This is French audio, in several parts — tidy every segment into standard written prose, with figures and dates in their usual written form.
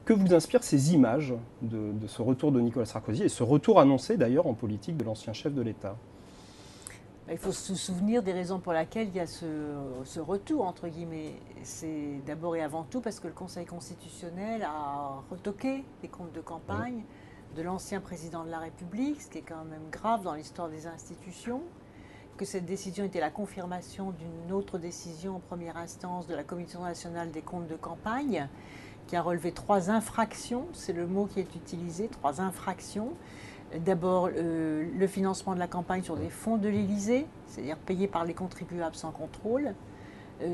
Que vous inspirent ces images de ce retour de Nicolas Sarkozy et ce retour annoncé d'ailleurs en politique de l'ancien chef de l'État? Il faut se souvenir des raisons pour lesquelles il y a ce retour, entre guillemets. C'est d'abord et avant tout parce que le Conseil constitutionnel a retoqué les comptes de campagne de l'ancien président de la République, ce qui est quand même grave dans l'histoire des institutions, que cette décision était la confirmation d'une autre décision en première instance de la Commission nationale des comptes de campagne, qui a relevé 3 infractions, c'est le mot qui est utilisé, 3 infractions. D'abord, le financement de la campagne sur des fonds de l'Élysée, c'est-à-dire payés par les contribuables sans contrôle.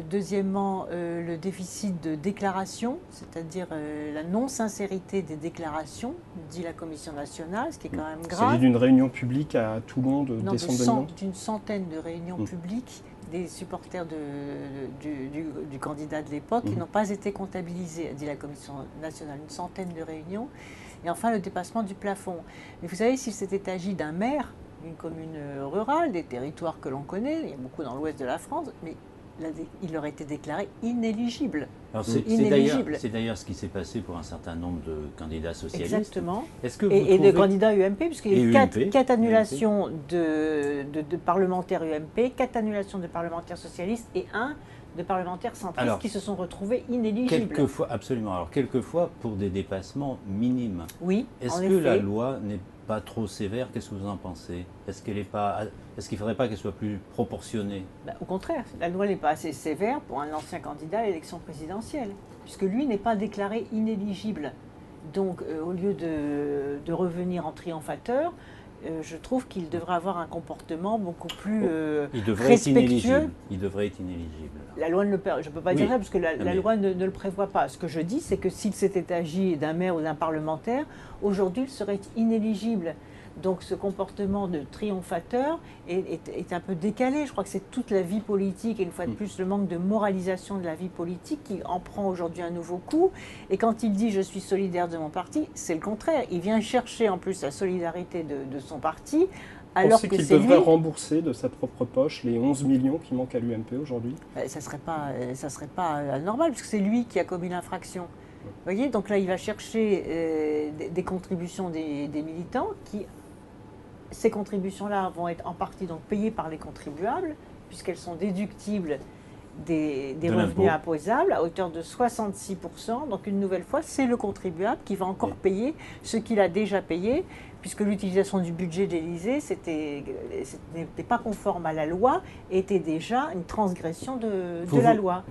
Deuxièmement, le déficit de déclaration, c'est-à-dire la non-sincérité des déclarations, dit la Commission nationale, ce qui est quand même grave. Il s'agit d'une réunion publique à Toulon de décembre 2011 ? D'une centaine de réunions publiques des supporters du candidat de l'époque qui n'ont pas été comptabilisés, dit la Commission nationale, une centaine de réunions. Et enfin, le dépassement du plafond. Mais vous savez, s'il s'était agi d'un maire d'une commune rurale, des territoires que l'on connaît, il y a beaucoup dans l'ouest de la France, mais il aurait été déclaré inéligible. C'est d'ailleurs ce qui s'est passé pour un certain nombre de candidats socialistes. Exactement. Et de candidats UMP, puisqu'il y a eu 4 annulations de parlementaires UMP, 4 annulations de parlementaires socialistes et 1 de parlementaires centristes qui se sont retrouvés inéligibles. Quelquefois, absolument. Alors, quelquefois, pour des dépassements minimes. Oui, Est-ce que la loi n'est pas trop sévère? Qu'est-ce que vous en pensez? Est-ce qu'il ne faudrait pas qu'elle soit plus proportionnée? Au contraire, la loi n'est pas assez sévère pour un ancien candidat à l'élection présidentielle, puisque lui n'est pas déclaré inéligible. Donc, au lieu de revenir en triomphateur, je trouve qu'il devrait avoir un comportement beaucoup plus respectueux. Il devrait être inéligible. La loi ne le permet. Je ne peux pas dire ça parce que la loi ne le prévoit pas. Ce que je dis, c'est que s'il s'était agi d'un maire ou d'un parlementaire, aujourd'hui, il serait inéligible. Donc ce comportement de triomphateur est un peu décalé. Je crois que c'est toute la vie politique et une fois de plus le manque de moralisation de la vie politique qui en prend aujourd'hui un nouveau coup. Et quand il dit « je suis solidaire de mon parti », c'est le contraire. Il vient chercher en plus la solidarité de son parti. Alors qu'il devrait rembourser de sa propre poche les 11 millions qui manquent à l'UMP aujourd'hui? Ça serait pas normal puisque c'est lui qui a commis l'infraction. Vous voyez, donc là il va chercher des contributions des militants qui... Ces contributions-là vont être en partie donc payées par les contribuables, puisqu'elles sont déductibles des revenus imposables à hauteur de 66%. Donc une nouvelle fois, c'est le contribuable qui va encore payer ce qu'il a déjà payé, puisque l'utilisation du budget de l'Élysée n'était pas conforme à la loi, était déjà une transgression de la loi.